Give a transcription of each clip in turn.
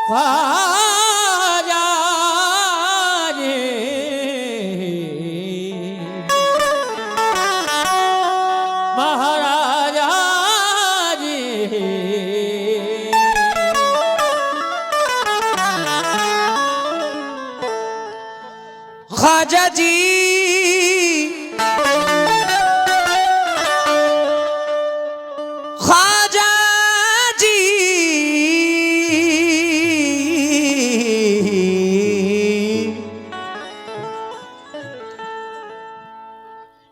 ख्वाजा रे महाराजा रे ख्वाजा जी ख्वाजा जी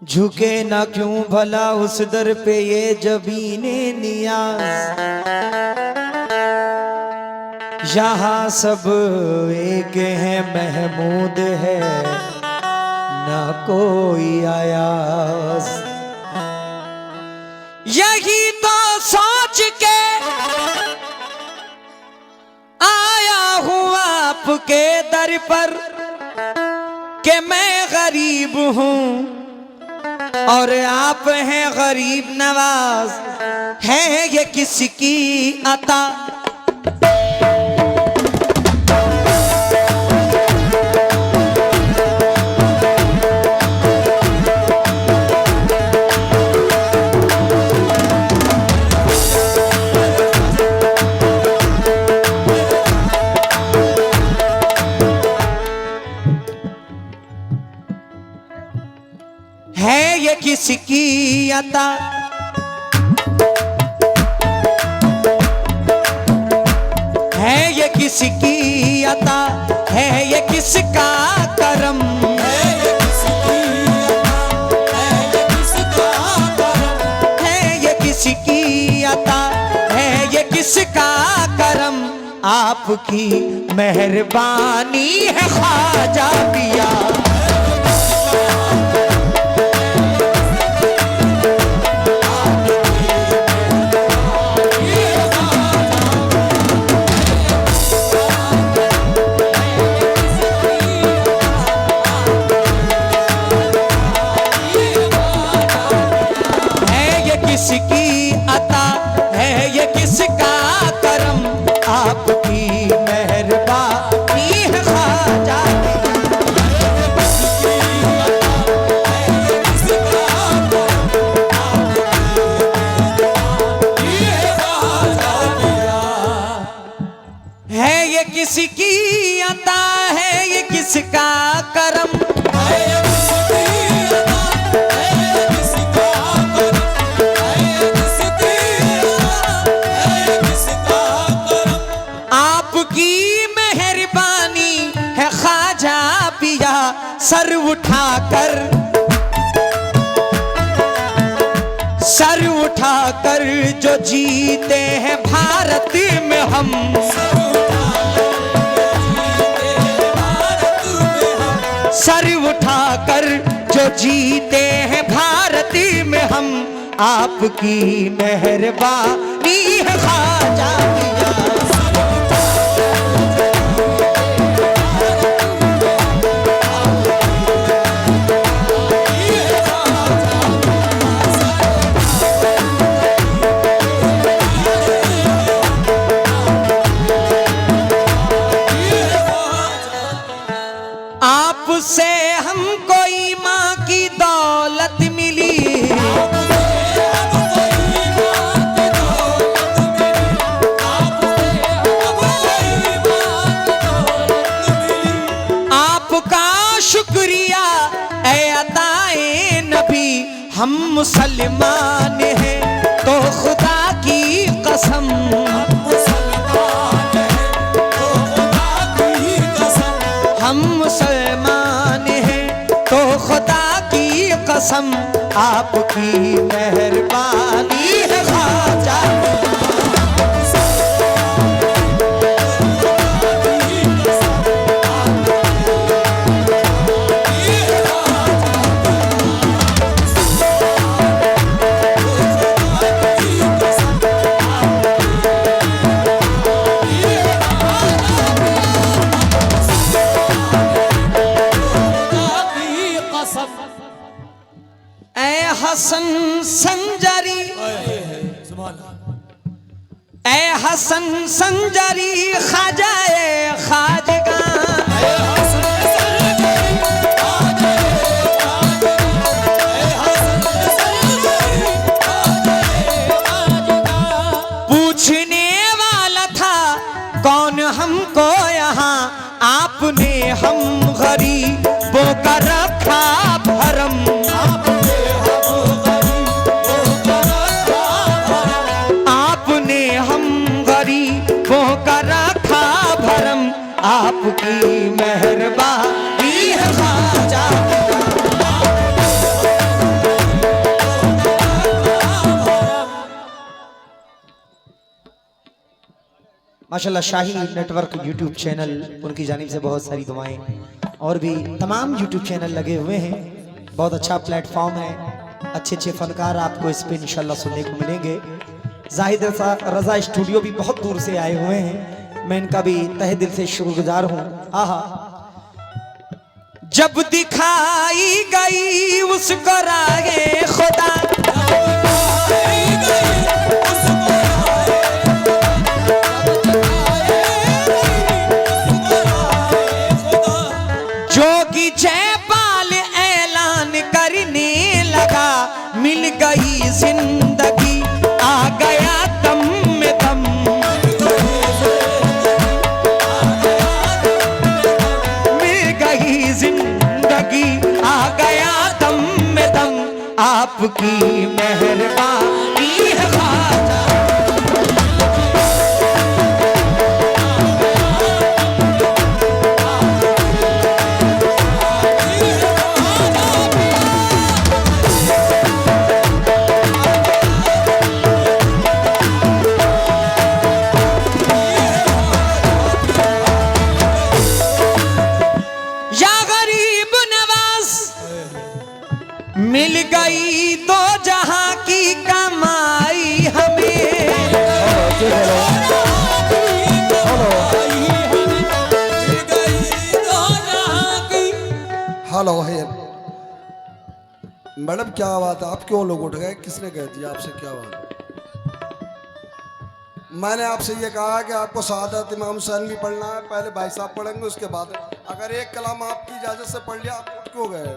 झुके ना क्यों भला उस दर पे ये जबीने नियाज यहाँ सब एक है महमूद है ना कोई आयास यही तो सोच के आया हूँ आपके दर पर कि मैं गरीब हूँ और आप हैं गरीब नवाज है ये किसकी अता है ये किसकी अता है ये किसकी अता है ये किसका करम है ये किसकी अता है ये किसका करम है ये किसकी अता है ये किसका करम आपकी मेहरबानी है ख्वाजा पिया किसकी अता है ये किसका करम आपकी मेहरबानी है ख्वाजा है ये किसकी अता है ये किसका करम सर उठाकर जो जीते हैं भारत में हम सर उठाकर जो जीते हैं भारत में हम आपकी मेहरबानी है ख्वाजा आपसे हमको ईमान की दौलत मिली आपका शुक्रिया ऐ अताए नबी हम मुसलमान हैं तो खुदा की कसम हम मुसलमान हैं तो खुदा की कसम आपकी मेहरबानी है ख्वाजा हसन संजरी ए हसन संजरी खाजाए खाजगा, पूछने वाला था कौन हमको यहाँ, आपने हम गरीबों का रखा भरम। आपने हम गरीबों का रखा भरम, आपकी मेहरबानी है ख्वाजा। माशाल्लाह शाही नेटवर्क यूट्यूब चैनल, उनकी जानिब से बहुत सारी दुआएं, और भी तमाम यूट्यूब चैनल लगे हुए हैं। बहुत अच्छा प्लेटफॉर्म है, अच्छे अच्छे फनकार आपको इस पे इंशाल्लाह सुनने को मिलेंगे। जाहिद रजा स्टूडियो भी बहुत दूर से आए हुए हैं, मैं इनका भी तहे दिल से शुक्रगुजार हूँ। आहा, जब दिखाई गई उसको राहे खुदा, जोगी जयपाल ऐलान करने लगा, मिल गई जिंदगी आ गया दम में दम। मिल गई जिंदगी आ गया दम में दम, आपकी मेहरबानी है ख्वाजा। मिल गई दो जहां की कमाई हमें, हेलो है मैडम, क्या बात है? आप क्यों लोग उठ गए? किसने कह दिया आपसे? क्या बात? मैंने आपसे ये कहा कि आपको शहादत इमाम हुसैन भी पढ़ना है, पहले भाई साहब पढ़ेंगे, उसके बाद अगर एक कलाम आपकी इजाजत से पढ़ लिया, आप उठ क्यों गए?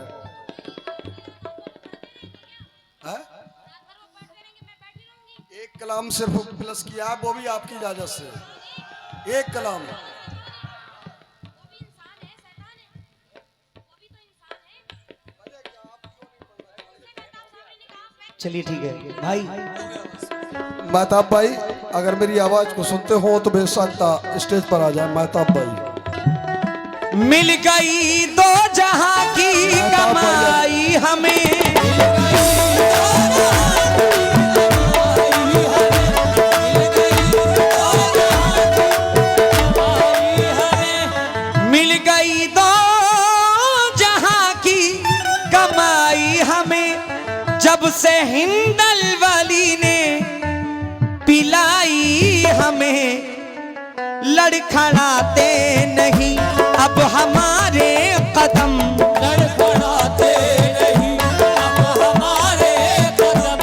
एक कलाम सिर्फ प्लस किया है, वो भी आपकी इजाजत से। एक कलाम। चलिए ठीक है भाई। महताब भाई, अगर मेरी आवाज को सुनते हो तो बेशक स्टेज पर आ जाए। महताब भाई, मिल गई दो जहां की कमाई हमें, मिल गई दो जहां की कमाई हमें, जब से हिंदल वाली ने पिलाई हमें। लड़खड़ाते नहीं अब हमारे कदम, लड़खड़ाते नहीं अब हमारे कदम।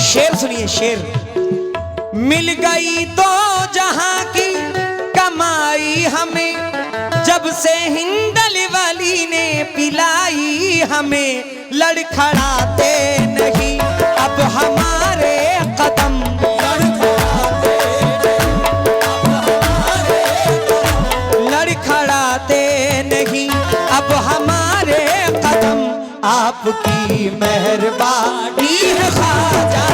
शेर सुनिए शेर। मिल गई दो जहां की कमाई हमें, जब से हिंदल वाली ने पिलाई हमें। लड़खड़ाते नहीं अब हमारे कदम, लड़खड़ाते नहीं अब हमारे कदम, आपकी मेहरबानी है ख्वाजा।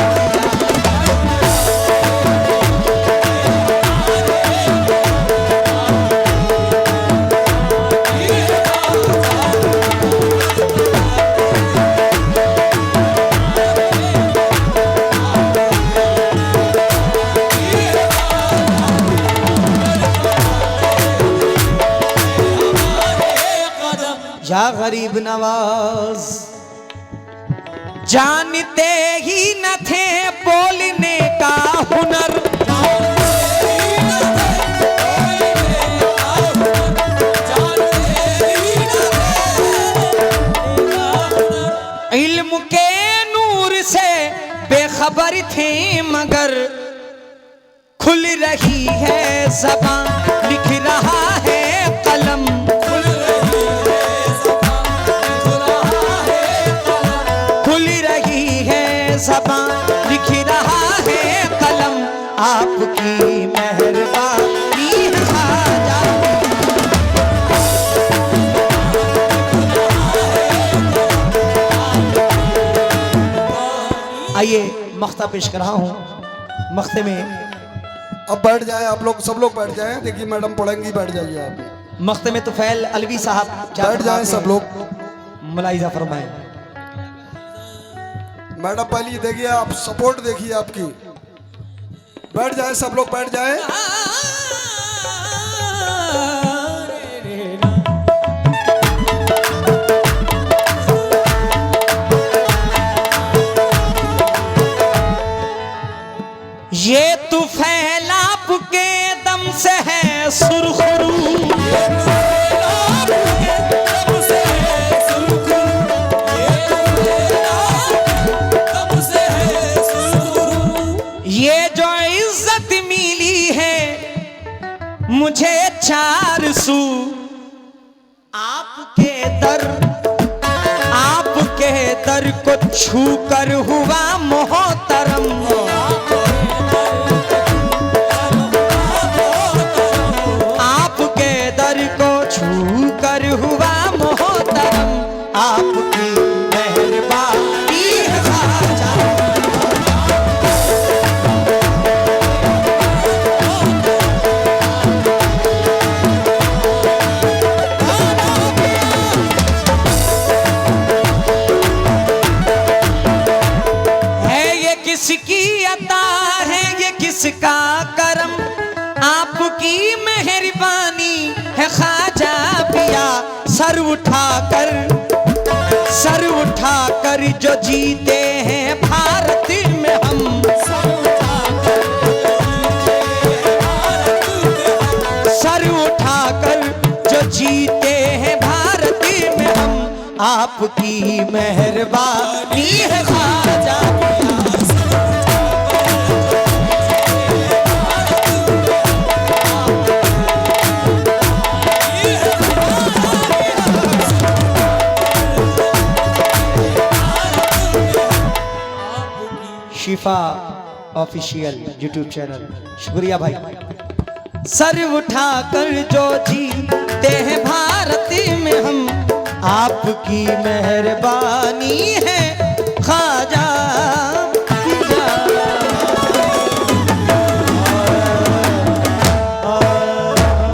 या गरीब नवाज, जानते ही न थे बोलने का हुनर, इल्म के नूर से बेखबर थे मगर खुल खुल रही है ज़बान, लिख रहा है कलम। खुल रही है ज़बान, लिख रहा है कलम। आपकी मेहरबानी है ख्वाजा। आइए मख्ता पेश कर रहा हूँ। मख्ते में अब बैठ जाए आप लोग, सब लोग बैठ जाए। देखिए मैडम पढ़ेंगी, बैठ जाइए आप। मख्ते में तुफैल अलवी साहब बैठ जाए सब लोग। मुलाहिजा फरमाएं। मैडम पहले देखिए, आप सपोर्ट देखिए आपकी। बैठ जाए सब लोग, बैठ जाए। ये तुफैल आपके दम से है सुरखरू, ये जो इज्जत मिली है मुझे चार सू। आपके दर को छू कर हुआ मोहतरम। आपके दर को छू कर हुआ मोहतरम। आपकी मेहरबानी है ख्वाजा। किसकी अता है ये किसका करम, आपकी मेहरबानी है ख्वाजा पिया। सर उठाकर जो जीते हैं भारत में हम। सर उठाकर जो जीते हैं भारत में हम। आपकी मेहरबानी है ख्वाजा पिया। शिफा ऑफिशियल यूट्यूब चैनल, शुक्रिया भाई। सर उठाकर जो जीते हैं भारत में हम। आपकी मेहरबानी है ख्वाजा।